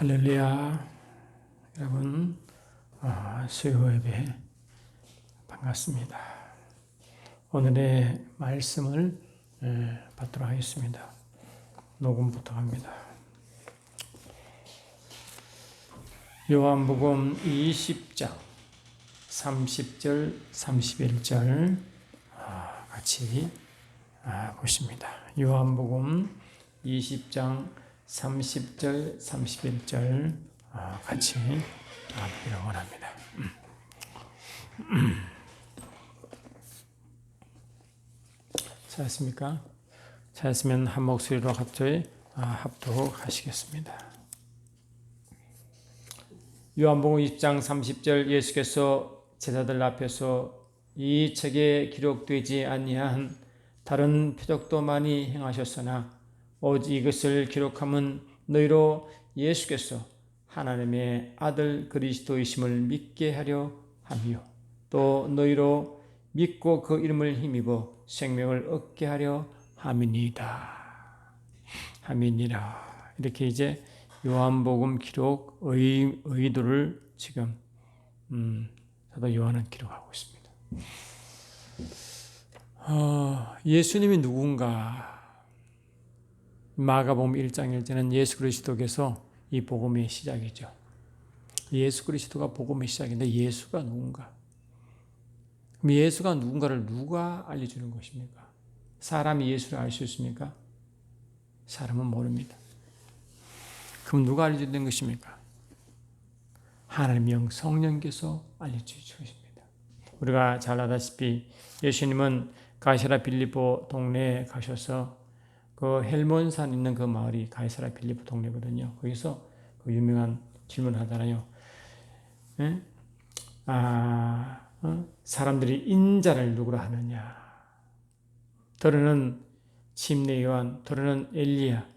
할렐루야. 여러분, 수요 예배 반갑습니다. 오늘의 말씀을 받도록 하겠습니다. 녹음부터 합니다. 요한복음 20장 30절 31절 같이 보십니다. 요한복음 20장 30절 31절 같이 보기를 원합니다. 찾았습니까? 찾았으면 한 목소리로 갑자기 합독하시겠습니다. 요한복음 20장 30절 예수께서 제자들 앞에서 이 책에 기록되지 아니한 다른 표적도 많이 행하셨으나 오직 이것을 기록함은 너희로 예수께서 하나님의 아들 그리스도이심을 믿게 하려 함이요 또 너희로 믿고 그 이름을 힘입어 생명을 얻게 하려 함이니이다. 함이니라. 이렇게 이제 요한복음 기록 의도를 지금 사도 요한은 기록하고 있습니다. 예수님이 누군가? 마가복음 1장 1절은 예수 그리스도께서 이 복음의 시작이죠. 예수 그리스도가 복음의 시작인데 예수가 누군가? 그럼 예수가 누군가를 누가 알려주는 것입니까? 사람이 예수를 알 수 있습니까? 사람은 모릅니다. 그럼 누가 알려주는 것입니까? 하나님의 성령께서 알려주신 것입니다. 우리가 잘 알다시피 예수님은 가이사랴 빌립보 동네에 가셔서 그 헬몬산 있는 그 마을이 가이사랴 빌립보 동네거든요. 거기서 그 유명한 질문을 하잖아요. 사람들이 인자를 누구라 하느냐? 더러는 침례 요한, 더러는 엘리야,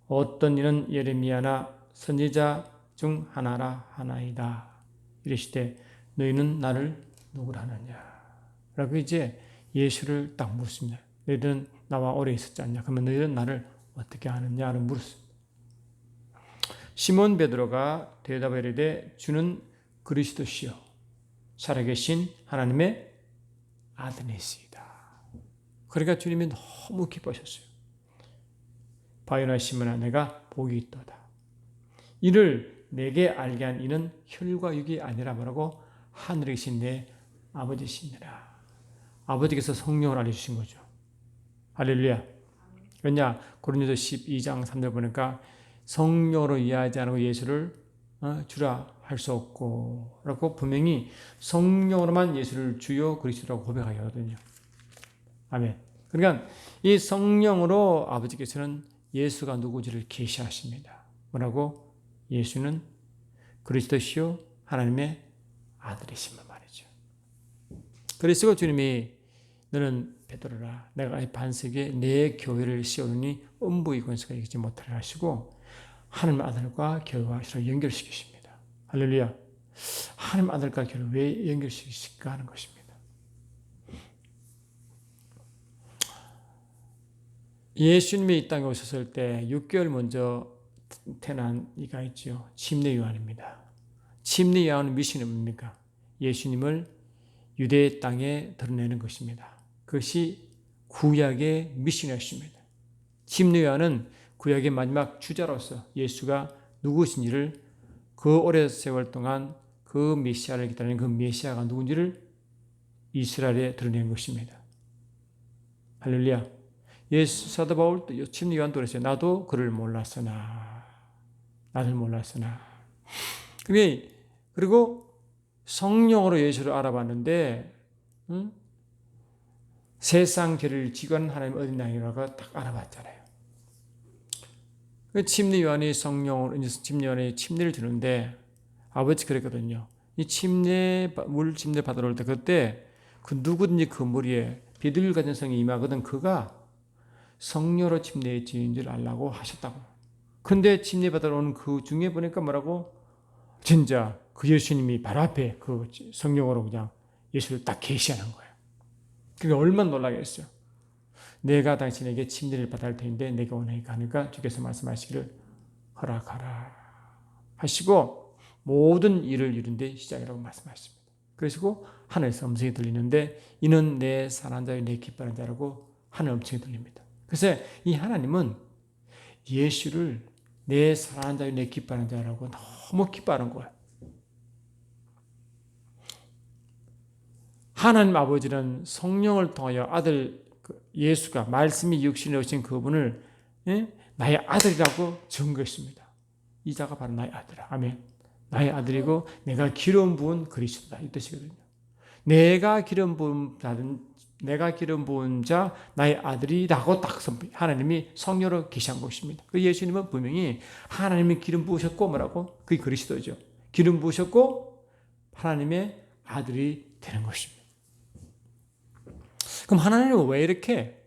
어떤 이는 예레미야나 선지자 중 하나라 하나이다. 이르시되 너희는 나를 누구라 하느냐? 라고 이제 예수를 딱 물었습니다. 너희들은 나와 오래 있었지 않냐? 그러면 너희는 나를 어떻게 아느냐를 물었습니다. 시몬 베드로가 대답하여 이르되 주는 그리스도시요 살아계신 하나님의 아들이시다. 그러니까 주님이 너무 기뻐하셨어요. 바요나 시몬아 내가 복이 있도다. 이를 내게 알게 한 이는 혈과 육이 아니라 뭐라고? 하늘에 계신 내 아버지시니라. 아버지께서 성령을 알려주신 거죠. 할렐루야. 왜냐? 고린도서 12장 3절 보니까 성령으로 이해하지 않고 예수를 주라 할 수 없고 라고 분명히 성령으로만 예수를 주요 그리스도라고 고백하거든요. 아멘. 그러니까 이 성령으로 아버지께서는 예수가 누구지를 계시하십니다. 뭐라고? 예수는 그리스도시요 하나님의 아들이심을 말이죠. 그리스도 주님이 너는 베드로라 내가 이 반석에 내 교회를 씌우니 음부의 권세가 이기지 못하게 하시고 하나님 아들과 교회와 서로 연결시키십니다. 할렐루야. 하나님 아들과 교회를 왜 연결시킬까 하는 것입니다. 예수님이 이 땅에 오셨을 때 6개월 먼저 태어난 이가 있죠. 침례 요한입니다. 침례 요한의 미션이 뭡니까? 예수님을 유대 땅에 드러내는 것입니다. 그것이 구약의 미션이었습니다. 침례 요한은 구약의 마지막 주자로서 예수가 누구신지를 그 오랜 세월 동안 그 메시아를 기다리는 그 메시아가 누군지를 이스라엘에 드러낸 것입니다. 할렐루야. 예수 사도 바울 침례 요한도 그랬어요. 나도 그를 몰랐으나 나를 몰랐으나. 그리고 성령으로 예수를 알아봤는데 세상 죄를 지고하는 하나님 어린 양이라고 딱 알아봤잖아요. 침례 요한이 성령으로 침례 요한이 침례를 주는데 아버지 그랬거든요. 이 물 침례 받으러 올 때 그때 그 누구든지 그 무리에 비둘기 같은 성이 임하거든 그가 성령으로 침례 주인 줄 알라고 하셨다고. 근데 침례 받으러 오는 그 중에 보니까 뭐라고? 진짜 그 예수님이 바로 앞에 그 성령으로 그냥 예수를 딱 계시하는 거예요. 그게 얼마나 놀라겠어요. 내가 당신에게 침례를 받을 터인데 내가 원하니까 하니까 주께서 말씀하시기를 허락하라. 하시고 모든 일을 이룬 데 시작이라고 말씀하십니다. 그러시고 하늘에서 음성이 들리는데 이는 내 사랑하는 자요 내 기뻐하는 자라고 하늘 음성이 들립니다. 그래서 이 하나님은 예수를 내 사랑하는 자요 내 기뻐하는 자라고 너무 기뻐하는 거예요. 하나님 아버지는 성령을 통하여 아들 예수가 말씀이 육신에 오신 그분을 나의 아들이라고 증거했습니다. 이 자가 바로 나의 아들이라. 아멘. 나의 아들이고 내가 기름 부은 그리스도다 이 뜻이거든요. 내가 기름 부은 자 나의 아들이라고 딱 하나님이 성령으로 계시한 것입니다. 그 예수님은 분명히 하나님이 기름 부으셨고 뭐라고? 그게 그리스도죠. 기름 부으셨고 하나님의 아들이 되는 것입니다. 그럼 하나님은 왜 이렇게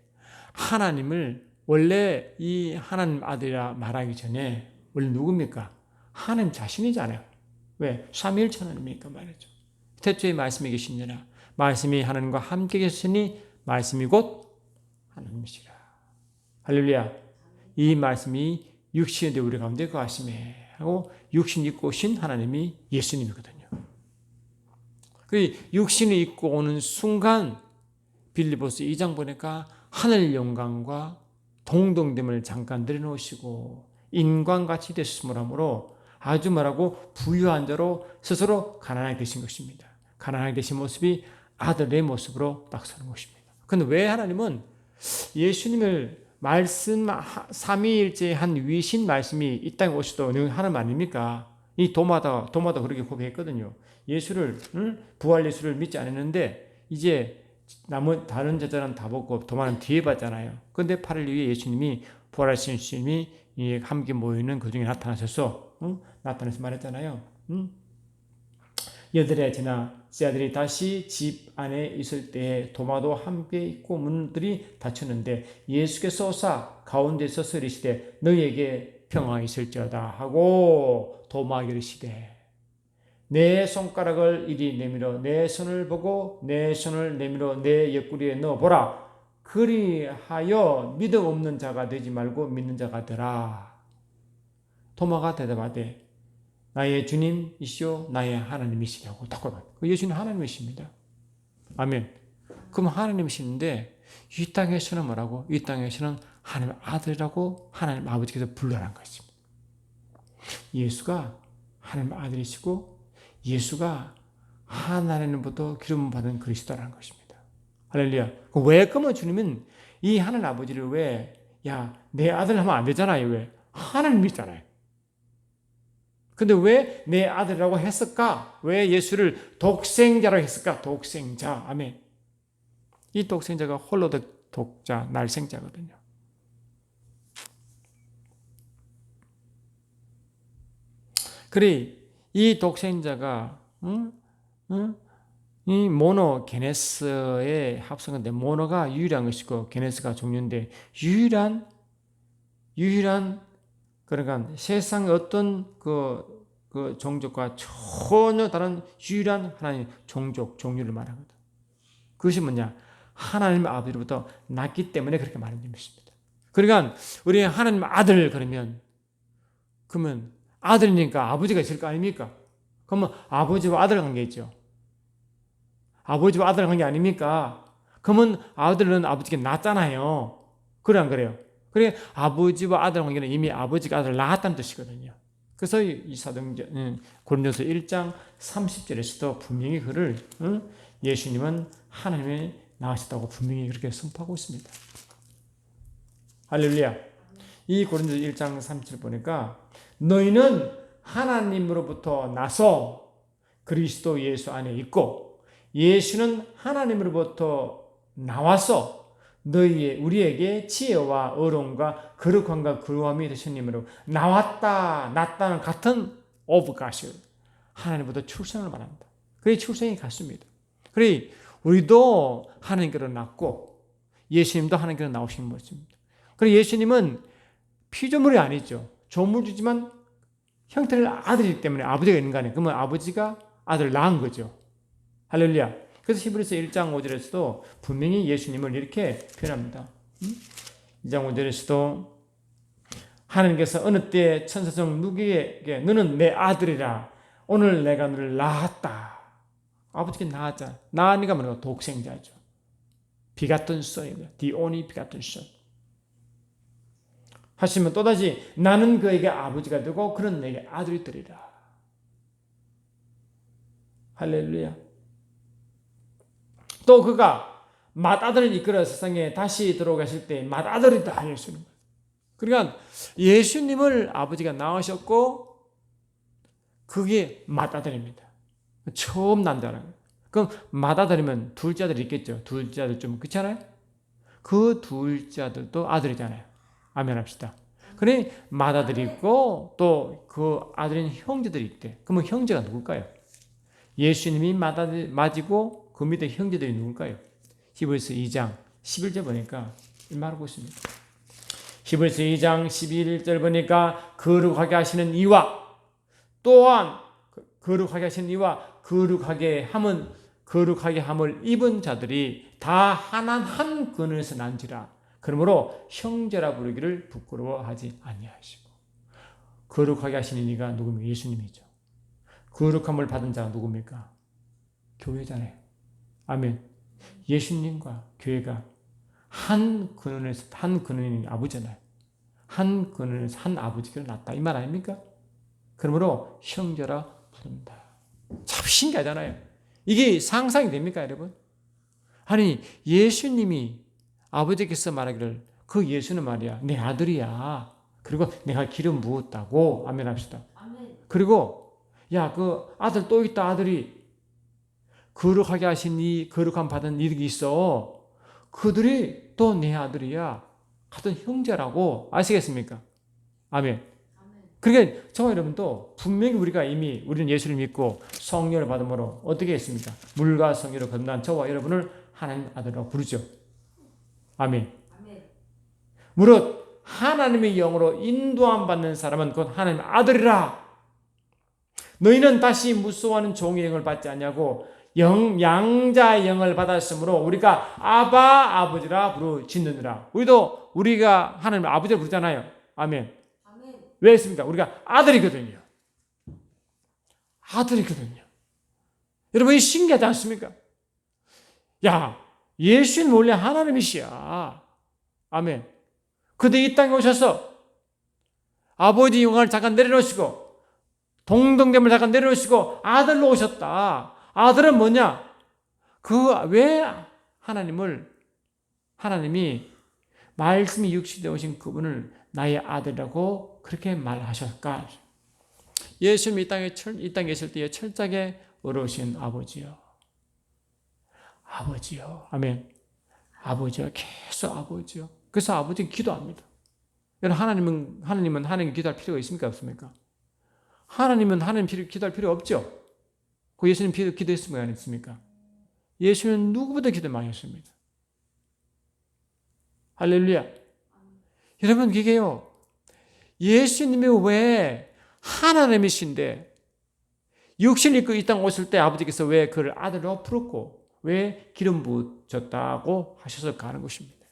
하나님을 원래 이 하나님 아들이라 말하기 전에 원래 누굽니까? 하나님 자신이잖아요. 왜? 삼위일체 하나님이니까 말이죠. 태초에 말씀이 계시니라. 말씀이 하나님과 함께 계시니 말씀이 곧 하나님이시라. 할렐루야. 이 말씀이 육신이 되어 우리 가운데 거하심에 하고 육신 입고 오신 하나님이 예수님이거든요. 그 육신이 입고 오는 순간 빌립보서 2장 보니까 하늘 영광과 동등됨을 잠깐 내려놓으시고 인간같이 되셨음을 하므로 아주 말하고 부유한 자로 스스로 가난하게 되신 것입니다. 가난하게 되신 모습이 아들의 모습으로 딱 서는 것입니다. 그런데 왜 하나님은 예수님을 말씀 삼위일체의 한 위신 말씀이 이 땅에 오시도 하나님 아닙니까? 이 도마다 그렇게 고백했거든요. 예수를 부활 예수를 믿지 않았는데 이제 다른 제자는 다 보고 도마는 뒤에 봤잖아요. 그런데 8일 후에 예수님이 부활하신 예수님이 함께 모이는 그 중에 나타나셔서 나타나서 말했잖아요. 여덟에 지나 제자들이 다시 집 안에 있을 때에 도마도 함께 있고 문들이 닫혔는데 예수께서 오사 가운데 서서 이르시되 너희에게 평안이 있을지어다 하고 도마에게 이르시되 내 손가락을 이리 내밀어 내 손을 보고 내 손을 내밀어 내 옆구리에 넣어보라. 그리하여 믿음 없는 자가 되지 말고 믿는 자가 되라. 도마가 대답하되 나의 주님이시오 나의 하나님이시라고 딱 고백합니다. 예수님 하나님이십니다. 아멘. 그럼 하나님이시는데 이 땅에서는 뭐라고? 이 땅에서는 하나님 아들이라고 하나님 아버지께서 불러라는 것입니다. 예수가 하나님 아들이시고 예수가 하나님으로부터 기름 받은 그리스도라는 것입니다. 할렐루야. 왜 그러면 주님은 이 하나님 아버지를 왜 내 아들 하면 안 되잖아요. 왜? 하나님이잖아요. 근데 왜 내 아들이라고 했을까? 왜 예수를 독생자라고 했을까? 독생자. 아멘. 이 독생자가 홀로 독자, 날생자거든요. 그래 이 독생자가 이 모노 게네스의 합성인데 모노가 유일한 것이고 게네스가 종류인데 유일한 그러니까 세상의 어떤 그 종족과 전혀 다른 유일한 하나님의 종류를 말하거든. 그것이 뭐냐? 하나님 아버지로부터 났기 때문에 그렇게 말하는 것입니다. 그러니까 우리 하나님 아들 그러면 아들이니까 아버지가 있을 거 아닙니까? 그러면 아버지와 아들 관계있죠. 아버지와 아들 관계 아닙니까? 그러면 아들은 아버지께 낳았잖아요. 그래 안 그래요? 그래 아버지와 아들 관계는 이미 아버지가 아들을 낳았다는 뜻이거든요. 그래서 이 사도행전 고린도서 1장 30절에서도 분명히 그를 예수님은 하나님의 낳으셨다고 분명히 그렇게 선포하고 있습니다. 할렐루야. 이 고린도서 1장 30절 보니까 너희는 하나님으로부터 나서 그리스도 예수 안에 있고 예수는 하나님으로부터 나와서 우리에게 지혜와 어려움과 거룩함과 그루함이 되신 님으로 났다는 같은 오브가시 하나님부터 출생을 말합니다. 그게 출생이 같습니다. 그래 우리도 하나님께로 났고 예수님도 하나님께로 나오신 것입니다. 그래 예수님은 피조물이 아니죠. 조물주지만 형태는 아들이기 때문에 아버지가 있는 거 아니에요. 그러면 아버지가 아들을 낳은 거죠. 할렐루야. 그래서 히브리서 1장 5절에서도 분명히 예수님을 이렇게 표현합니다. 2장 5절에서도 하나님께서 어느 때 천사중 누구에게 너는 내 아들이라 오늘 내가 너를 낳았다. 아버지께 낳았잖아. 낳으니까 뭐냐면 독생자죠. 비갓던 son이다. The only begotten son. 하시면 또다시 나는 그에게 아버지가 되고 그는 내게 아들이 되리라. 할렐루야. 또 그가 맏아들을 이끌어 세상에 다시 들어가실 때 맏아들이다 예수님. 그러니까 예수님을 아버지가 낳으셨고 그게 맏아들입니다. 처음 난다는. 그럼 맏아들이면 둘째 아들이 있겠죠. 둘째 아들 좀 그렇잖아요. 그 둘째 아들도 아들이잖아요. 아멘 합시다. 그래 맏아들이 있고 또 그 아들인 형제들이 있대. 그러면 형제가 누굴까요? 예수님이 맏이고 그 밑에 형제들이 누굴까요? 히브리서 2장 11절 보니까 말하고 있습니다. 히브리서 2장 11절 보니까 거룩하게 하시는 이와 또한 거룩하게 하시는 이와 거룩하게 함을 입은 자들이 다 한 근원에서 난지라. 그러므로 형제라 부르기를 부끄러워하지 아니하시고. 거룩하게 하시는 이가 누굽니까? 예수님이죠. 거룩함을 받은 자가 누굽니까? 교회잖아요. 아멘. 예수님과 교회가 한 근원인 아버지잖아요. 한 근원에서 한 아버지가 낳았다. 이 말 아닙니까? 그러므로 형제라 부른다. 참 신기하잖아요. 이게 상상이 됩니까, 여러분? 아니, 예수님이 아버지께서 말하기를 그 예수는 말이야, 내 아들이야. 그리고 내가 기름 부었다고. 아멘 합시다. 그리고 야, 그 아들 또 있다, 아들이. 거룩하게 하신 이 거룩함 받은 일이 있어. 그들이 또 내 아들이야. 같은 형제라고. 아시겠습니까? 아멘. 그러니까 저와 여러분도 분명히 우리는 예수를 믿고 성령을 받음으로 어떻게 했습니까? 물과 성령으로 거듭난 저와 여러분을 하나님 아들이라고 부르죠. 아멘. 무릇 하나님의 영으로 인도함 받는 사람은 곧 하나님 아들이라. 너희는 다시 무서워하는 종의 영을 받지 않냐고 양자의 영을 받았으므로 우리가 아바 아버지라 부르짖느니라. 우리가 하나님 아버지를 부르잖아요. 아멘. 왜 했습니까? 우리가 아들이거든요. 아들이거든요. 여러분, 이 신기하지 않습니까? 야, 예수는 원래 하나님이시야. 아멘. 근데 이 땅에 오셔서 아버지 영광을 잠깐 내려놓으시고 동등됨을 잠깐 내려놓으시고 아들로 오셨다. 아들은 뭐냐? 왜 하나님이 말씀이 육신되어 오신 그분을 나의 아들이라고 그렇게 말하셨을까? 예수님이 이 땅에 계실 때에 철저하게 어려우신 아버지요. 아버지요. 아멘. 아버지요. 계속 아버지요. 그래서 아버지는 기도합니다. 하나님은 하나님 기도할 필요가 있습니까? 없습니까? 하나님은 하나님 기도할 필요 없죠. 그 예수님 기도했습니까? 안 했습니까? 예수는 누구보다 기도 많이 했습니다. 할렐루야. 여러분, 이게요. 예수님이 왜 하나님이신데 육신을 입고 이 땅 오실 때 아버지께서 왜 그를 아들로 부르고 왜 기름 부으셨다고 하셨을까 하는 것입니다.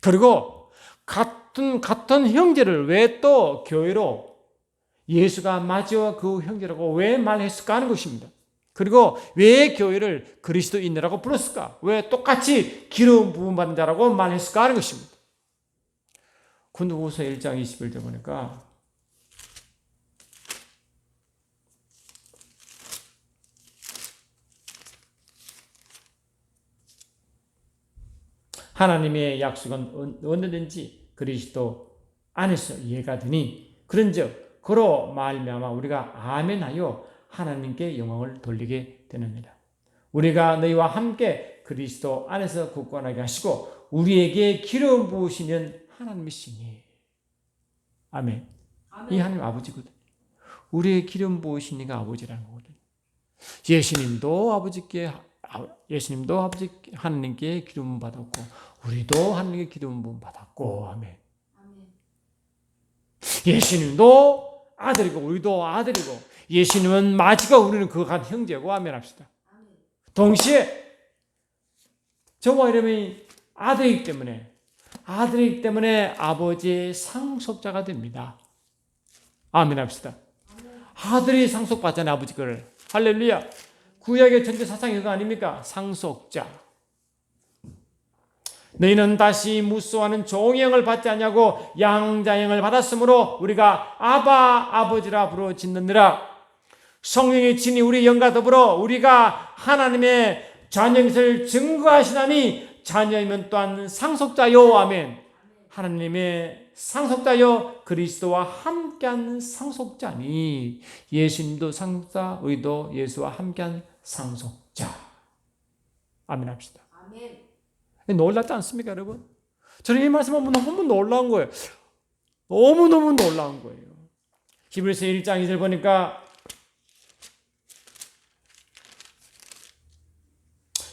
그리고 같은 형제를 왜 또 교회로 예수가 맞이와 그 형제라고 왜 말했을까 하는 것입니다. 그리고 왜 교회를 그리스도인이라고 불렀을까? 왜 똑같이 기름 부음 받은 자라고 말했을까 하는 것입니다. 고린도후서 1장 21절 보니까 하나님의 약속은 언제든지 그리스도 안에서 이해가 되니 그런즉 그로 말미암아 우리가 아멘하여 하나님께 영광을 돌리게 되느니라. 우리가 너희와 함께 그리스도 안에서 굳건하게 하시고 우리에게 기름 부으시는 하나님이시니. 아멘. 이 하나님 아버지거든요. 우리의 기름 부으신 이가 아버지라는 거거든요. 예수님도 아버지 하나님께 기름 받았고 우리도 하나님께 기름 부음 받았고. 아멘. 예수님도 아들이고 우리도 아들이고 예수님은 마지가 우리는 그 한 형제고. 아멘 합시다. 동시에 저와 여러분이 아들이기 때문에 아들이기 때문에 아버지의 상속자가 됩니다. 아멘 합시다. 아들이 상속받잖아요. 아버지 거를. 할렐루야. 구약의 전제 사상이 그거 아닙니까? 상속자. 너희는 다시 무소하는 종형을 받지 않냐고 양자형을 받았으므로 우리가 아바 아버지라 부르 짓느니라. 성령의 친히 우리 영과 더불어 우리가 하나님의 자녀임을 증거하시나니 자녀이면 또한 상속자요. 아멘. 하나님의 상속자요 그리스도와 함께한 상속자니 예수님도 상속자, 우리도 예수와 함께한 상속자. 아멘 합시다. 아멘. 놀랍지 않습니까, 여러분? 저는 이 말씀 보면 너무 놀라운 거예요. 너무너무 놀라운 거예요. 히브리서 1장 2절 보니까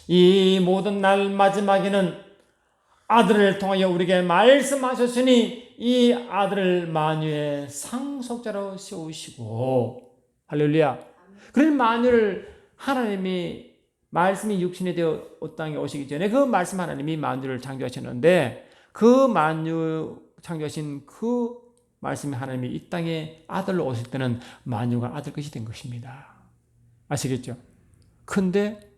이 모든 날 마지막에는 아들을 통하여 우리에게 말씀하셨으니 이 아들을 만유의 상속자로 세우시고 할렐루야. 그런 만유를 하나님이 말씀이 육신이 되어 이 땅에 오시기 전에 그 말씀 하나님이 만유를 창조하셨는데 그 만유 창조하신 그 말씀이 하나님이 이 땅에 아들로 오실 때는 만유가 아들 것이 된 것입니다. 아시겠죠? 근데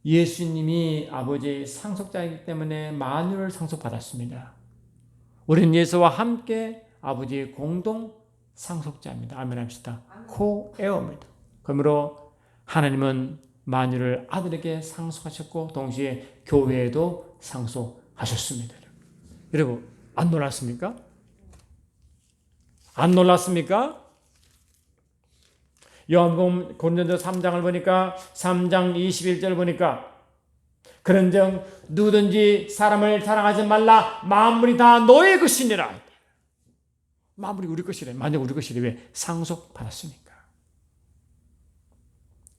예수님이 아버지의 상속자이기 때문에 만유를 상속받았습니다. 우리는 예수와 함께 아버지의 공동 상속자입니다. 아멘 합시다. 코에어입니다. 그러므로 하나님은 만유를 아들에게 상속하셨고 동시에 교회에도 상속하셨습니다. 여러분 안 놀랐습니까? 안 놀랐습니까? 요한복음 고린도서 3장을 보니까 3장 21절 보니까 그런즉 누구든지 사람을 사랑하지 말라 만물이 다 너의 것이니라. 만물이 우리 것이래. 만약 우리 것이래. 왜? 상속받았으니까.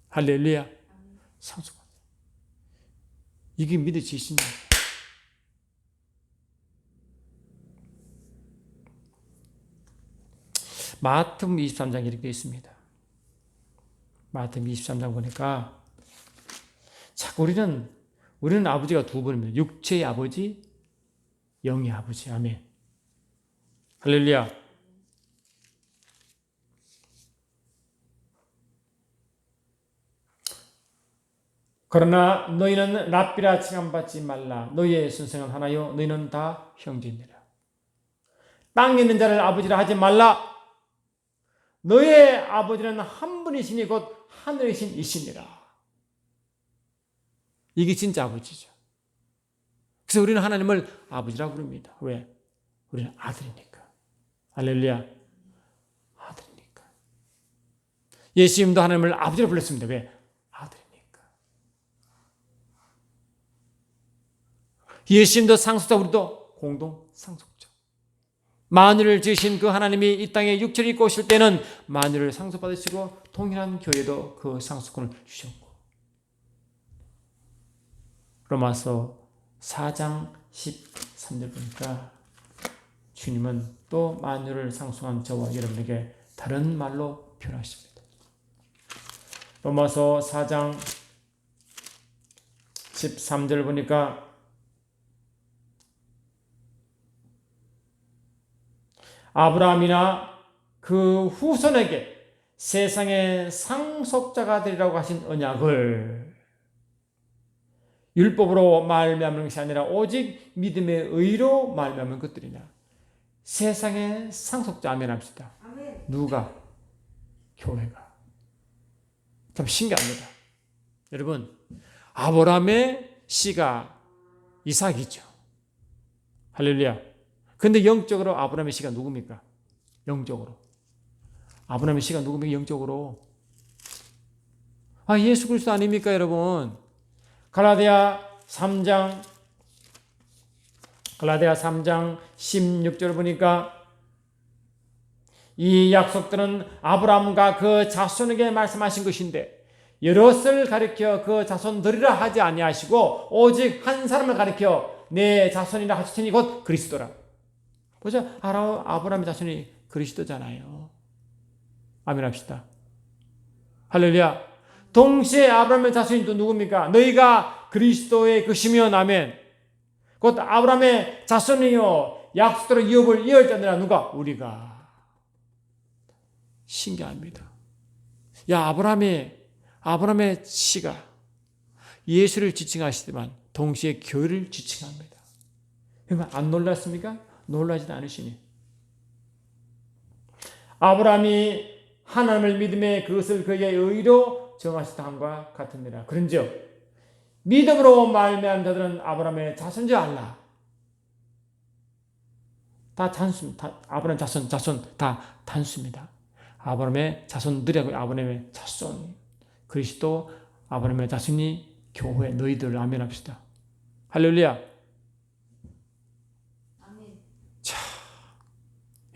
할렐루야. 상속받았어. 이게 믿어지시냐? 마태복음 23장 이렇게 있습니다. 마태복음 23장 보니까 자꾸 우리는 아버지가 두 분입니다. 육체의 아버지, 영의 아버지. 아멘. 할렐루야. 그러나 너희는 랍비라 칭함받지 말라. 너희의 선생은 하나요. 너희는 다 형제니라. 땅에 있는 자를 아버지라 하지 말라. 너의 아버지는 한 분이시니 곧 하늘이신 이시니라. 이게 진짜 아버지죠. 그래서 우리는 하나님을 아버지라고 부릅니다. 왜? 우리는 아들이니까. 할렐루야. 아들이니까. 예수님도 하나님을 아버지라고 불렀습니다. 왜? 아들이니까. 예수님도 상속자, 우리도 공동 상속자. 만유를 지으신 그 하나님이 이 땅에 육체를 입고 오실 때는 만유를 상속받으시고 동일한 교회도 그 상속권을 주셨고 로마서 4장 13절 보니까 주님은 또 만유를 상속한 저와 여러분에게 다른 말로 표현하십니다. 로마서 4장 13절 보니까 아브라함이나 그 후손에게 세상의 상속자가 되리라고 하신 언약을 율법으로 말미암는 것이 아니라 오직 믿음의 의로 말미암는 것들이냐. 세상의 상속자. 아멘 합시다. 아멘. 누가? 교회가. 참 신기합니다. 여러분 아브라함의 씨가 이삭이죠. 할렐루야. 근데 영적으로 아브라함의 씨가 누굽니까? 영적으로. 아브라함의 씨가 누굽니까? 영적으로. 예수 그리스도 아닙니까, 여러분? 갈라디아 3장 16절 보니까 이 약속들은 아브라함과 그 자손에게 말씀하신 것인데 여럿을 가리켜 그 자손들이라 하지 아니하시고 오직 한 사람을 가리켜 내 자손이라 하시니 곧 그리스도라. 보자, 아브라함의 자손이 그리스도잖아요. 아멘 합시다. 할렐루야. 동시에 아브라함의 자손이 또 누굽니까? 너희가 그리스도의 것이면 아멘. 곧 아브라함의 자손이요 약속대로 유업을 이을 자들아 누가? 우리가. 신기합니다. 야, 아브라함의 씨가 예수를 지칭하시지만 동시에 교회를 지칭합니다. 그러면 안 놀랐습니까? 놀라지도 않으시니. 아브라함이 하나님을 믿음에 그것을 그의 의로 정하시다 함과 같으니라. 그런즉 믿음으로 말미암은 자들은 아브라함의 자손지 알라. 다 단수입니다. 아브라함 자손 다 단수입니다. 아브라함의 자손들이라고. 아브라함의 자손 그리스도 아브라함의 자손이 교회 너희들 아멘 합시다. 할렐루야. 아멘. 자,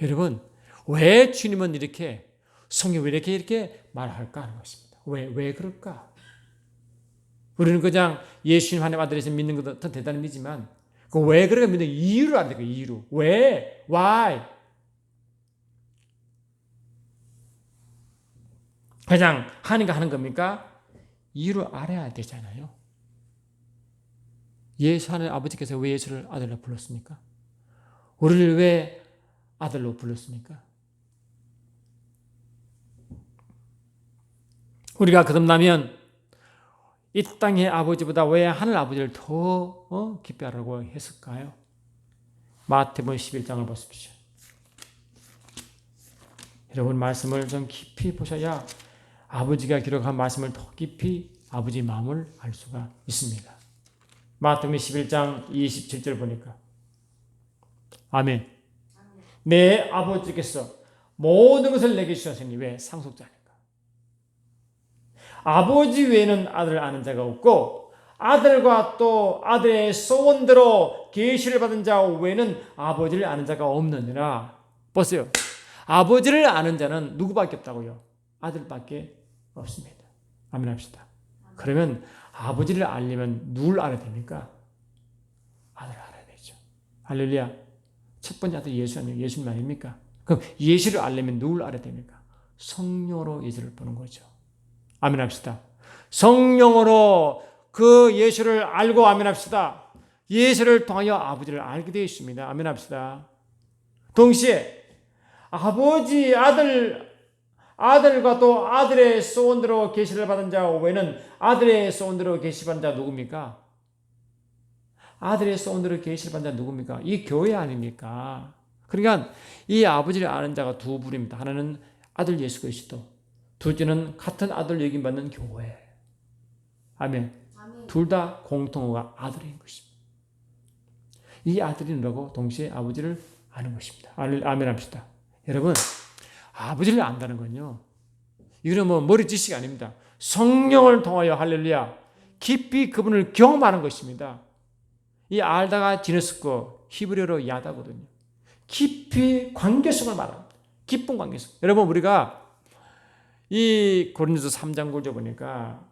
여러분 왜 주님은 이렇게 성경 왜 이렇게 말할까 하는 것입니다. 왜 그럴까? 우리는 그냥 예수님 하나님 아들에서 믿는 것도 대단히 믿지만 그 왜 그럴까 믿는 이유를 안 돼. 그 이유로 왜? Why? 그냥 하는 겁니까? 이유를 알아야 되잖아요. 예수 하나님 아버지께서 왜 예수를 아들로 불렀습니까? 우리를 왜 아들로 불렀습니까? 우리가 거듭나면 이 땅의 아버지보다 왜 하늘 아버지를 더 깊이 알라고 했을까요? 마태복음 11장을 보십시오. 여러분 말씀을 좀 깊이 보셔야 아버지가 기록한 말씀을 더 깊이 아버지의 마음을 알 수가 있습니다. 마태복음 11장 27절 보니까 아멘. 내 아버지께서 모든 것을 내게 주셨으니 왜? 상속자니까. 아버지 외에는 아들을 아는 자가 없고 아들과 또 아들의 소원대로 계시를 받은 자 외에는 아버지를 아는 자가 없느니라. 보세요. 아버지를 아는 자는 누구밖에 없다고요? 아들밖에 없습니다. 아멘 합시다. 그러면 아버지를 알려면 누굴 알아야 됩니까? 아들을 알아야 되죠. 할렐루야. 첫 번째 아들 예수 아니에요? 예수님 아닙니까? 그럼 예수를 알려면 누굴 알아야 됩니까? 성령으로 예수를 보는 거죠. 아멘 합시다. 성령으로 그 예수를 알고 아멘 합시다. 예수를 통하여 아버지를 알게 되어 있습니다. 아멘 합시다. 동시에 아버지, 아들과 또 아들의 소원대로 계시를 받은 자 외에는 아들의 소원대로 계시받은 자 누굽니까? 아들의 소원대로 계시를 받은 자 누굽니까? 이 교회 아닙니까? 그러니까 이 아버지를 아는 자가 두 부류입니다. 하나는 아들 예수 그리스도, 둘째는 같은 아들 여김받는 교회. 아멘. 둘 다 공통어가 아들인 것입니다. 이 아들이 누라고 동시에 아버지를 아는 것입니다. 아멘 합시다. 여러분 아버지를 안다는 건요, 이거는 뭐 머리 지식이 아닙니다. 성령을 통하여 할렐루야 깊이 그분을 경험하는 것입니다. 이 알다가 지네스코 히브리어로 야다거든요. 깊이 관계성을 말합니다. 깊은 관계성. 여러분 우리가 이 고린도서 3장 9절 보니까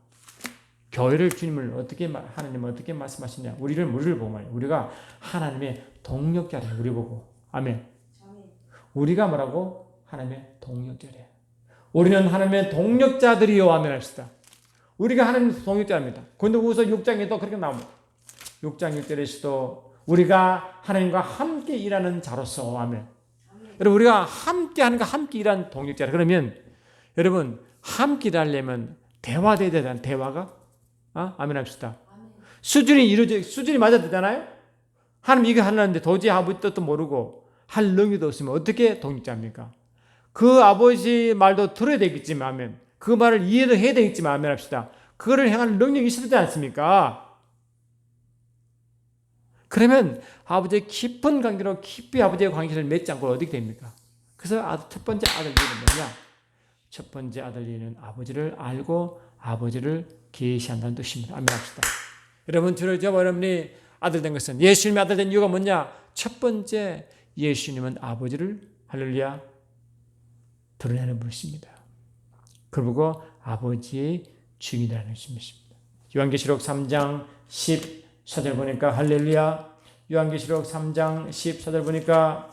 교회를 주님을 어떻게 하나님은 어떻게 말씀하시냐? 우리를 보고 말이에요. 우리가 하나님의 동력자래요. 우리 보고 아멘. 우리가 뭐라고? 하나님의 동력자래요. 우리는 하나님의 동력자들이요. 아멘 합시다. 우리가 하나님의 동력자입니다. 고린도후서 6장에도 그렇게 나옵니다. 6장 6절에서도 우리가 하나님과 함께 일하는 자로서 아멘. 여러분 우리가 함께 하는 거 함께 일하는 동력자라. 그러면 여러분 함께 일하려면 대화돼야 되잖아요. 대화가 아멘 합시다. 수준이 맞아야 되잖아요. 하나님 이거 하려는데 도저히 아버지 뜻도 모르고 할 능력도 없으면 어떻게 동력자입니까? 그 아버지 말도 들어야 되겠지만 아멘. 그 말을 이해도 해야 되겠지만 아멘 합시다. 그거를 행할 능력이 있어야 되지 않습니까? 그러면 아버지의 깊은 관계로 깊이 아버지의 관계를 맺지 않고 어떻게 됩니까? 그래서 첫 번째 아들 일은 뭐냐? 첫 번째 아들 일은 아버지를 알고 아버지를 계시한다는 뜻입니다. 아멘 합시다. 여러분 들어죠? 여러분이 아들 된 것은 예수님의 아들 된 이유가 뭐냐? 첫 번째 예수님은 아버지를 할렐루야 드러내는 분이십니다. 그리고 아버지의 증인이라는 것입니다. 요한계시록 3장 14절 보니까 할렐루야. 요한계시록 3장 14절 보니까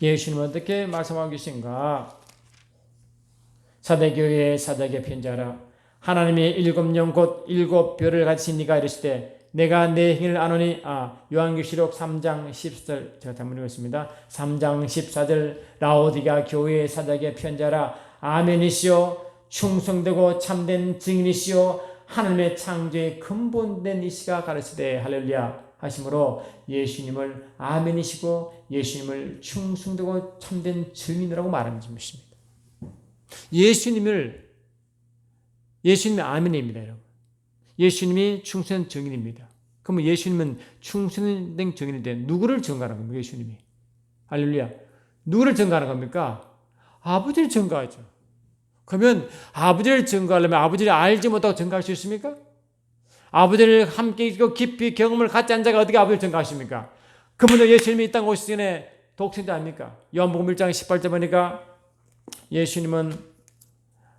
예수님은 어떻게 말씀하고 계신가? 사대교회의 사대에게 편지하라. 하나님의 일곱 영 곧 일곱 별을 가지신 이가 이르시되 내가 내 행위를 아노니 요한계시록 3장 14절 제가 잘못 읽었습니다. 3장 14절 라오디가 교회의 사자에게 편지하라. 아멘이시오 충성되고 참된 증인이시오 하나님의 창조의 근본된 이시가 가르치되 할렐루야 하심으로 예수님을 아멘이시고 예수님을 충성되고 참된 증인이라고 말하는 것입니다. 예수님이 아멘입니다, 여러분. 예수님이 충성된 증인입니다. 그러면 예수님은 충성된 증인인데 누구를 증거하는 겁니까? 예수님이. 할렐루야. 누구를 증거하는 겁니까? 아버지를 증거하죠. 그러면 아버지를 증거하려면 아버지를 알지 못하고 증거할 수 있습니까? 아버지를 함께 있고 깊이 경험을 갖지 않은 자가 어떻게 아버지를 증거하십니까? 그분도 예수님이 이 땅 오시기 전에 독생자 아닙니까? 요한복음 1장 18절 보니까 예수님은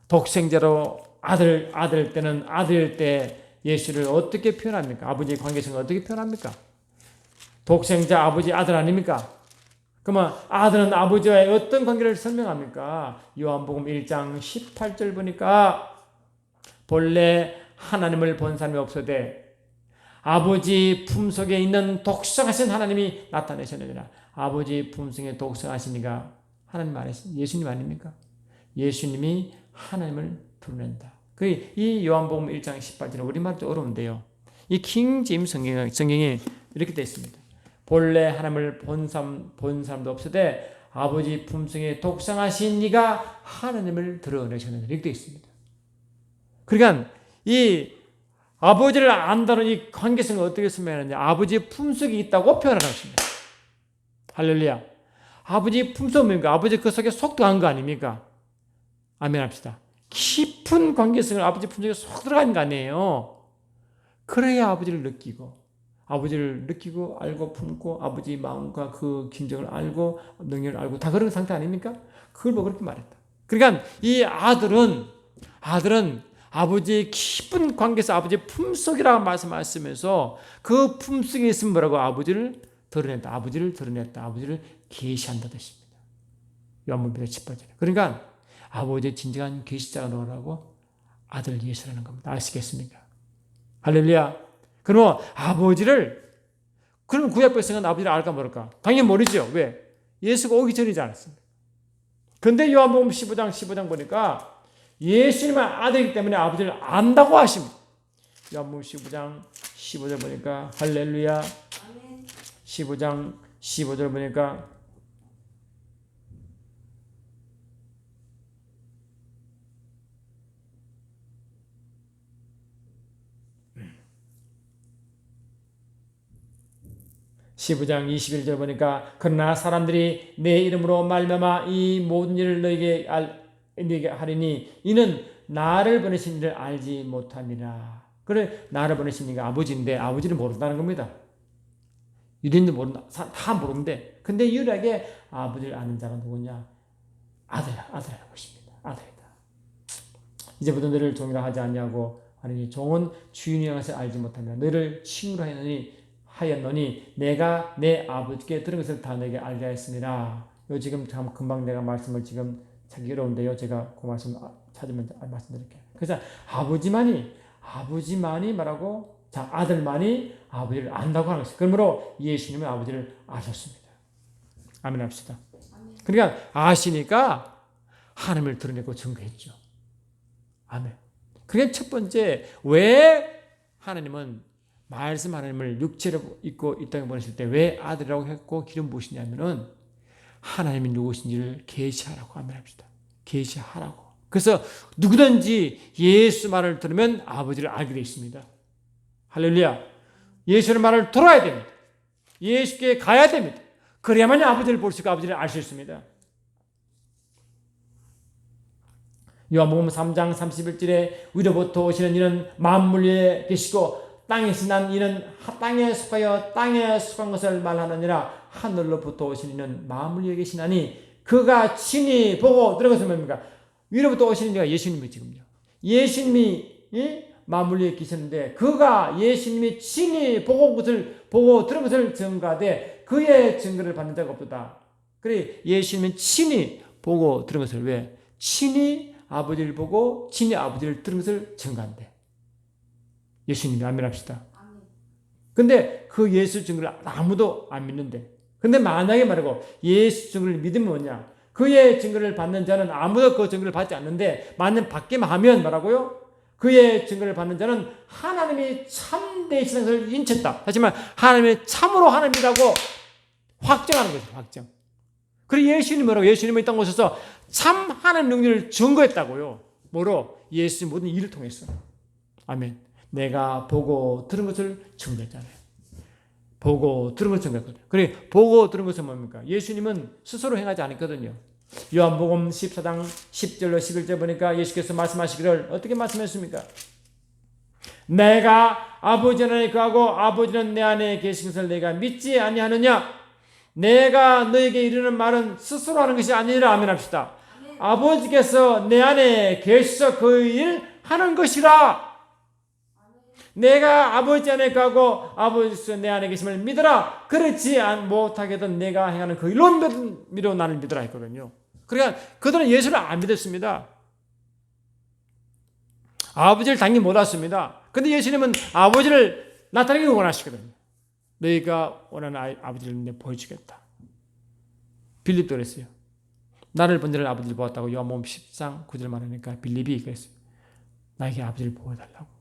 독생자로 아들 때는 아들일 때 예수를 어떻게 표현합니까? 아버지의 관계성을 어떻게 표현합니까? 독생자 아버지 아들 아닙니까? 그러면 아들은 아버지와의 어떤 관계를 설명합니까? 요한복음 1장 18절 보니까 본래 하나님을 본 사람이 없어되 아버지 품속에 있는 독생하신 하나님이 나타내셨느니라. 아버지 품속에 독생하신 이가 하나님 아니십니까? 예수님 아닙니까? 예수님이 하나님을 드러낸다. 이 요한복음 1장 18절은 우리말도 어려운데요. 이 킹제임 성경에 이렇게 되어 있습니다. 본래 하나님을 본 사람도 없으되 아버지 품성에 독생하신 이가 하나님을 드러내셨느니라. 이렇게 되어 있습니다. 그러니까 이 아버지를 안다는 이 관계성을 어떻게 설명하느냐. 아버지의 품속이 있다고 표현하는 것입니다. 할렐루야. 아버지 품속입니까? 아버지 그 속에 속 들어간 거 아닙니까? 아멘 합시다. 깊은 관계성을 아버지 품속에 속 들어간 거 아니에요. 그래야 아버지를 느끼고 알고 품고 아버지 마음과 그 김정을 알고 능력을 알고 다 그런 상태 아닙니까? 그걸 보고 그렇게 말했다. 그러니까 이 아들은 아버지의 깊은 관계에서 아버지의 품속이라고 말씀하시면서 그 품속에 있으면 뭐라고? 아버지를 드러냈다. 아버지를 계시한다 뜻입니다. 요한복음 18절. 그러니까 아버지의 진정한 계시자가 누구라고? 아들 예수라는 겁니다. 아시겠습니까? 할렐루야. 그러면 그러면 구약 백성은 아버지를 알까 모를까? 당연히 모르죠. 왜? 예수가 오기 전이지 않았습니까? 근데 요한복음 15장 보니까 예수님의 아들이기 때문에 아버지를 안다고 하십니다. 요한복음 15장 15절 보니까 할렐루야. 15장 15절 보니까 (15장 21절) 보니까 그러나 사람들이 내 이름으로 말미암아 이 모든 일을 너에게 하리니 이는 나를 보내신 이를 알지 못함이라. 그래, 나를 보내신 이가 아버지인데 아버지를 모른다는 겁니다. 유대인도 모른다. 다 모르는데 근데 유일하게 아버지를 아는 자가 누구냐? 아들이라는 것입니다. 아들이다. 이제부터 너를 종이라 하지 않냐고 하니 종은 주인의 것을 알지 못하며 너를 친구로 하였노니 내가 내 아버지께 들은 것을 다 너에게 알게 하였습니다. 요 지금 금방 내가 말씀을 지금 찾기 어려운데요. 제가 그 말씀 찾으면 말씀드릴게요. 그래서 아버지만이 말하고 아들만이 아버지를 안다고 하는 것이죠. 그러므로 예수님은 아버지를 아셨습니다. 아멘 합시다. 그러니까 아시니까 하나님을 드러내고 증거했죠. 아멘. 그게 첫 번째, 왜 하나님은 말씀 하나님을 육체로 입고 이 땅에 보냈을 때 왜 아들이라고 했고 기름 부으시냐면은 하나님이 누구신지를 계시하라고 합니다. 계시하라고. 그래서 누구든지 예수 말을 들으면 아버지를 알게 되어 있습니다. 할렐루야. 예수의 말을 들어야 됩니다. 예수께 가야 됩니다. 그래야만 아버지를 볼 수 있고 아버지를 알 수 있습니다. 요한복음 3장 31절에 위로부터 오시는 이는 만물 위에 계시고 땅에서 난 이는 땅에 속하여 땅에 속한 것을 말하느니라. 하늘로부터 오신 이는 만물 위에 계시나니 그가 친히 보고 들은 것을 뭡니까? 위로부터 오시는 이가 예수님이 지금요. 예수님이 만물 위에 계셨는데 그가 예수님이 친히 보고 들은 것을 증거하되 그의 증거를 받는 자가 없도다. 그래 예수님은 친히 보고 들은 것을 왜? 친히 아버지를 보고 친히 아버지를 들은 것을 증거한대. 예수님이 아멘 합시다. 근데 그 예수 증거를 아무도 안 믿는데. 근데 만약에 말하고 예수 증거를 믿으면 뭐냐? 그의 증거를 받는 자는 아무도 그 증거를 받지 않는데 만약 받기만 하면 뭐라고요? 그의 증거를 받는 자는 하나님이 참되시는 것을 인쳤다. 하지만 하나님이 참으로 하나님이라고 확정하는 거죠. 확정. 그리고 예수님이 뭐라고? 예수님이 이 땅에 오셔서 참 하나님 능력을 증거했다고요. 뭐로? 예수 모든 일을 통해서. 아멘. 내가 보고 들은 것을 증거했잖아요. 보고 들은 것을 증거했거든요. 그래, 보고 들은 것은 뭡니까? 예수님은 스스로 행하지 않았거든요. 요한복음 14장 10절로 11절 보니까 예수께서 말씀하시기를 어떻게 말씀했습니까? 내가 아버지 안에 거하고 아버지는 내 안에 계신 것을 내가 믿지 아니하느냐? 내가 너에게 이르는 말은 스스로 하는 것이 아니라 아멘 합시다. 아버지께서 내 안에 계셔서 그 일 하는 것이라. 내가 아버지 안에 가고 아버지께서 내 안에 계심을 믿어라. 그렇지 못하게든 내가 행하는 그 일로 나를 믿어라 했거든요. 그러니까 그들은 예수를 안 믿었습니다. 아버지를 당연히 못 알았습니다. 근데 예수님은 아버지를 나타내기를 원하시거든요. 너희가 원하는 아버지를 내 보여주겠다. 빌립도 그랬어요. 나를 본 자를 아버지를 보았다고 요한복음 10장 9절 말하니까 빌립이 그랬어요. 나에게 아버지를 보여달라고.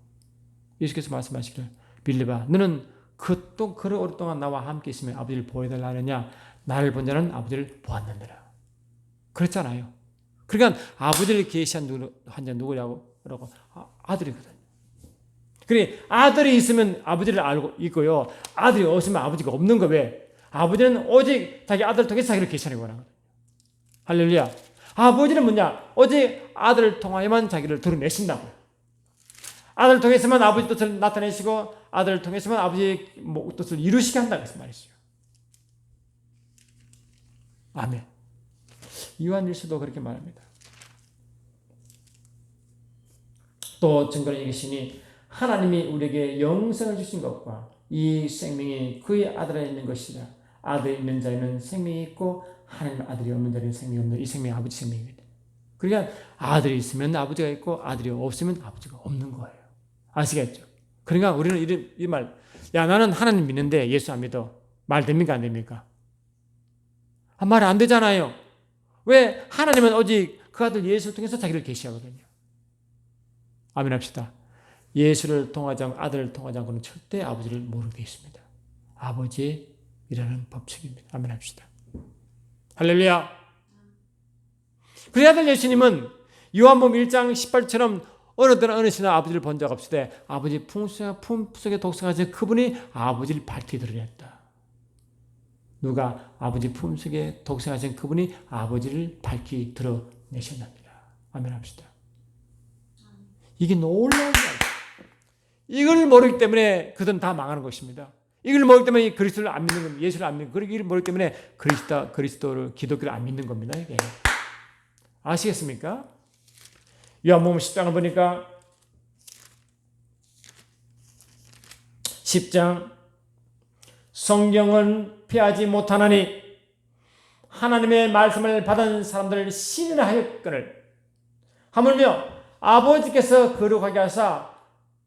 예수께서 말씀하시기를 빌립아 너는 그 오랫동안 나와 함께 있으면 아버지를 보여달라 하느냐? 나를 본 자는 아버지를 보았느니라. 그렇잖아요. 그러니까 아버지를 계시한 자 누구냐고? 아들이거든요. 그래 아들이 있으면 아버지를 알고 있고요. 아들이 없으면 아버지가 없는 거 왜? 아버지는 오직 자기 아들을 통해서 자기를 계시하는 거라거든요. 할렐루야. 아버지는 뭐냐? 오직 아들을 통하여만 자기를 드러내신다고요. 아들을 통해서만 아버지 뜻을 나타내시고 아들을 통해서만 아버지의 뜻을 이루시게 한다고 해서 말이죠. 아멘. 요한일서도 그렇게 말합니다. 또 증거를 얘기하시니 하나님이 우리에게 영생을 주신 것과 이 생명이 그의 아들 안에 있는 것이라. 아들이 있는 자에는 생명이 있고 하나님 아들이 없는 자에는 생명이 없는 이 생명이 아버지 생명입니다. 그러니까 아들이 있으면 아버지가 있고 아들이 없으면 아버지가 없는 거예요. 아시겠죠? 그러니까 우리는 이 말, 야 나는 하나님 믿는데 예수 안 믿어. 말 됩니까 안 됩니까? 말 안 되잖아요. 왜? 하나님은 오직 그 아들 예수를 통해서 자기를 계시하거든요. 아멘 합시다. 예수를 통하지 않고 아들을 통하지 않고는 절대 아버지를 모르게 있습니다. 아버지의 이라는 법칙입니다. 아멘 합시다. 할렐루야. 그의 아들 예수님은 요한복음 1장 18처럼 어느 때나 어느 시나 아버지를 본 적 없으되 아버지 품속에 독생하신 그분이 아버지를 밝히 드러냈다. 누가? 아버지 품속에 독생하신 그분이 아버지를 밝히 드러내셨답니다. 아멘 합시다. 이게 놀라운 거예요. 이걸 모르기 때문에 그들은 다 망하는 것입니다. 이걸 모르기 때문에 그리스도를 안 믿는 겁니다. 예수를 안 믿는 겁니다. 이걸 모르기 때문에 그리스도를 기독교를 안 믿는 겁니다. 이게. 아시겠습니까? 요한복음 10장을 보니까 10장 성경은 피하지 못하나니 하나님의 말씀을 받은 사람들을 신이라 하였거늘 하물며 아버지께서 거룩하게 하사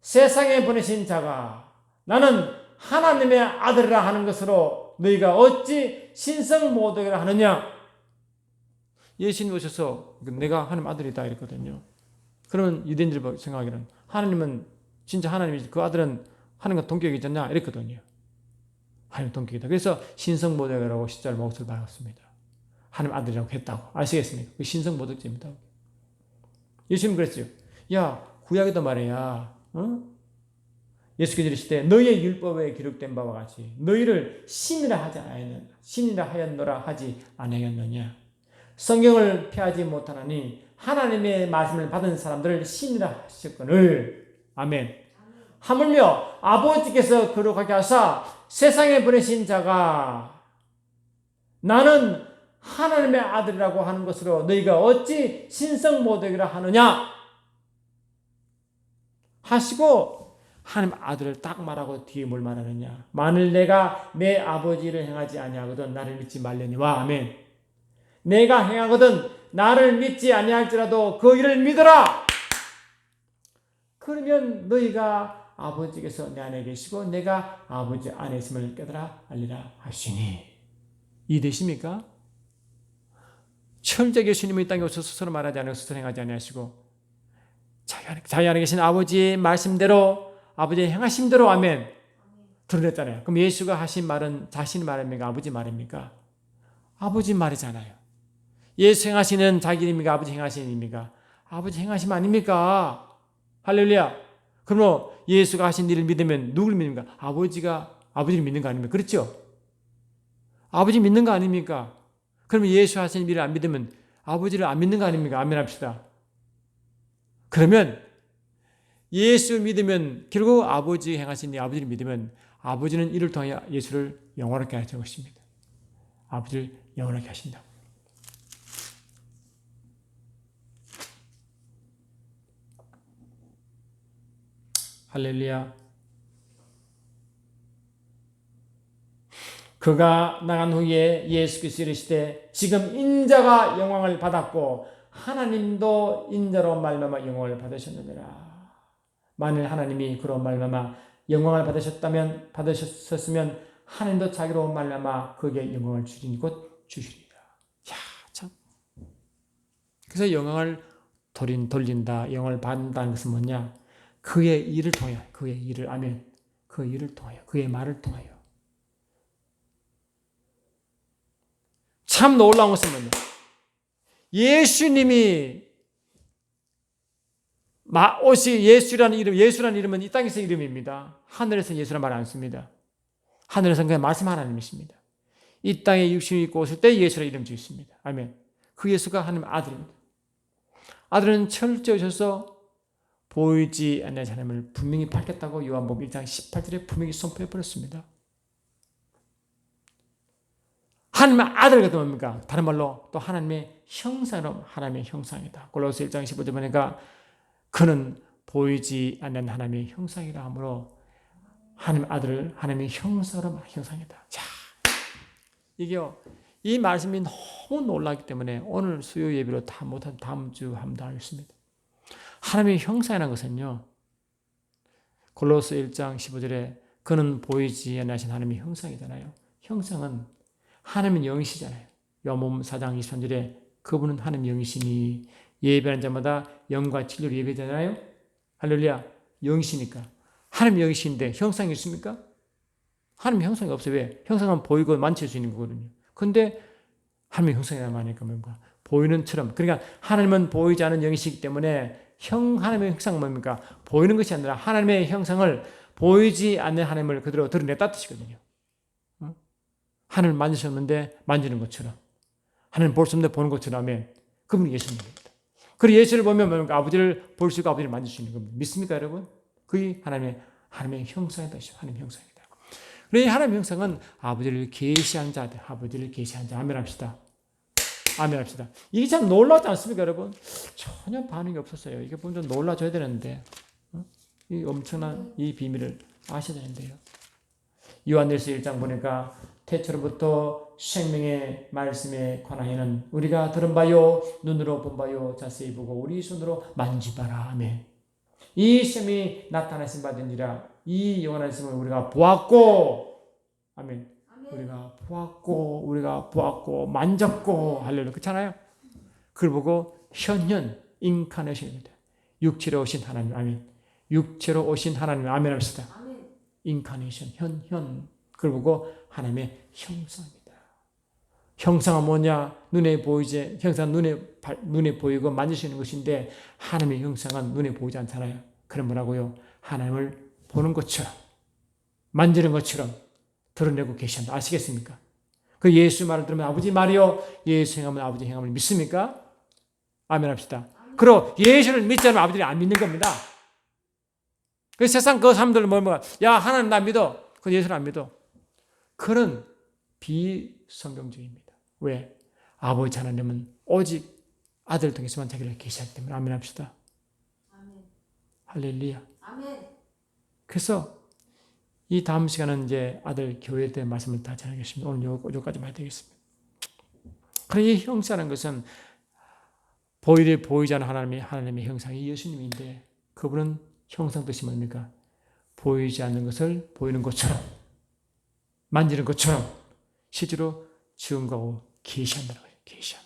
세상에 보내신 자가 나는 하나님의 아들이라 하는 것으로 너희가 어찌 신성모독이라 하느냐. 예수님 오셔서 내가 하나님 아들이다 이랬거든요. 그러면 유대인들 생각하기는 하나님은 진짜 하나님이지 그 아들은 하나님과 동격이잖냐 이랬거든요. 하나님 동격이다. 그래서 신성모독이라고 십자를 몫을 박았습니다. 하나님 아들이라고 했다고. 아시겠습니까? 그 신성모독죄입니다. 예수님 그랬어요. 야 구약에도 말이야. 예수께서 이르시되 너희의 율법에 기록된 바와 같이 너희를 신이라 하였노라 하지 아니하였느냐. 성경을 피하지 못하나니 하나님의 말씀을 받은 사람들을 신이라 하셨거늘. 아멘. 하물며 아버지께서 거룩하게 하사 세상에 보내신 자가 나는 하나님의 아들이라고 하는 것으로 너희가 어찌 신성모독이라 하느냐 하시고 하나님 아들을 딱 말하고 뒤에 뭘 말하느냐. 만일 내가 내 아버지를 행하지 아니하거든 나를 믿지 말려니와. 아멘. 내가 행하거든 나를 믿지 아니할지라도 그 일을 믿어라. 그러면 너희가 아버지께서 내 안에 계시고 내가 아버지 안에 있음을 깨달아 알리라 하시니. 이해되십니까? 철저히 예수님이 이 땅에 오셔서 스스로 말하지 않고 스스로 행하지 아니하시고 자기 안에 계신 아버지의 말씀대로 아버지의 행하심대로 아멘 드러냈잖아요. 그럼 예수가 하신 말은 자신의 말입니까? 아버지 말입니까? 아버지 말이잖아요. 예수 행하시는 자기 일입니까? 아버지 행하시는 일입니까? 아버지 행하심 아닙니까? 할렐루야. 그러면 예수가 하신 일을 믿으면 누굴 믿습니까? 아버지를 믿는 거 아닙니까? 그렇죠? 아버지 믿는 거 아닙니까? 그러면 예수 하신 일을 안 믿으면 아버지를 안 믿는 거 아닙니까? 아멘 합시다. 그러면 예수를 믿으면 결국 아버지 행하신 일, 아버지를 믿으면 아버지는 이를 통하여 예수를 영원하게 하실 것입니다. 아버지를 영원하게 하신다. 할렐루야. 그가 나간 후에 예수께서 이르시되 지금 인자가 영광을 받았고 하나님도 인자로 말미암아 영광을 받으셨느니라. 만일 하나님이 그로 말미암아 영광을 받으셨으면 하나님도 자기로 말미암아 그에게 영광을 주리니 곧 주시리라. 야, 참. 그래서 영광을 돌린다, 영광을 받는다는 것은 뭐냐? 그의 일을 통하여, 그의 일을 아멘. 그 일을 통하여, 그의 말을 통하여. 참 놀라운 것은 뭐냐? 예수님이 예수라는 이름은 이 땅에서 이름입니다. 하늘에서 예수란 말 안 씁니다. 하늘에서는 그냥 말씀 하나님이십니다. 이 땅에 육신이 있고 오실 때 예수라 이름 지으십니다. 아멘. 그 예수가 하나님 아들입니다. 아들은 철저히 오셔서 보이지 않는 하나님을 분명히 밝혔다고 요한복음 1장 18절에 분명히 선포해 버렸습니다. 하나님의 아들 같은 뭡니까? 다른 말로 또 하나님의 형상으로 하나님의 형상이다. 골로새 1장 15절 보니까 그는 보이지 않는 하나님의 형상이라 하므로 하나님의 아들을 하나님의 형상으로 형상이다. 자, 이게요. 이 말씀이 너무 놀라기 때문에 오늘 수요 예배로 다 못한 다음 주 한번 하겠습니다. 하나님의 형상이라는 것은요. 골로새 1장 15절에 그는 보이지 않으신 하나님의 형상이잖아요. 형상은 하나님은 영이시잖아요. 요한복음 4장 23절에 그분은 하나님 영이시니 예배하는 자마다 영과 진리로 예배되잖아요. 할렐루야. 영이시니까. 하나님 영이신데 형상이 있습니까? 하나님 형상이 없어요. 왜? 형상은 보이고 만질 수 있는 거거든요. 근데 하나님의 형상이라는 말이니까 뭔가 보이는처럼. 그러니까 하나님은 보이지 않은 영이시기 때문에 하나님의 형상은 뭡니까? 보이는 것이 아니라 하나님의 형상을 보이지 않는 하나님을 그대로 드러냈다 뜻이거든요. 하늘을 만지셨는데 만지는 것처럼 하나님 볼 수 없는데 보는 것처럼 하면 그분이 예수님입니다. 그리고 예수를 보면 뭡니까? 아버지를 볼 수 있고 아버지를 만질 수 있는 겁니다. 믿습니까 여러분? 그게 하나님의 형상이다. 하나님의 형상이다. 그러니 하나님의 형상은 아버지를 계시한 자들, 아버지를 계시한 자. 아멘 합시다. 아멘 합시다. 이게 참 놀라지 않습니까 여러분? 전혀 반응이 없었어요. 이게 보면 좀 놀라줘야 되는데 이 엄청난 이 비밀을 아셔야 되는데요. 요한일서 1장 보니까 태초로부터 생명의 말씀에 관하여는 우리가 들은 바요 눈으로 본 바요 자세히 보고 우리 손으로 만지바라. 아멘. 이 생명이 나타나신 바든지라 이 영원한 생명을 우리가 보았고 아멘. 우리가 보았고 만졌고 할렐루야. 그렇잖아요. 그걸 보고 현현 인카네이션입니다. 육체로 오신 하나님. 아멘. 육체로 오신 하나님. 아멘 합시다. 인카네이션 현 그걸 보고 하나님의 형상입니다. 형상은 뭐냐? 눈에 보이지 형상 눈에 보이고 만질 수 있는 것인데 하나님의 형상은 눈에 보이지 않잖아요. 그럼 뭐라고요? 하나님을 보는 것처럼 만지는 것처럼 드러내고 계신다. 아시겠습니까? 그 예수 말을 들으면 아버지 말이요 예수 행하면 아버지 행함을 믿습니까? 아멘 합시다. 그리고 예수를 믿지 않으면 아버지를 안 믿는 겁니다. 그 세상 그 사람들은 야 하나님 나 믿어. 그 예수를 안 믿어. 그런 비성경적입니다. 왜? 아버지 하나님은 오직 아들 통해서만 자기를 계시하기 때문에 아멘 합시다. 아멘. 할렐루야. 아멘. 그래서 이 다음 시간은 이제 아들 교회에 대한 말씀을 다 전하겠습니다. 오늘 여기까지만 되겠습니다. 이 형상이라는 것은 보이지 않는 하나님의 형상이 예수님인데 그분은 형상 뜻이 뭡니까? 보이지 않는 것을 보이는 것처럼 만지는 것처럼 실제로 증거하고 계시한다는 거예요. 계시한다.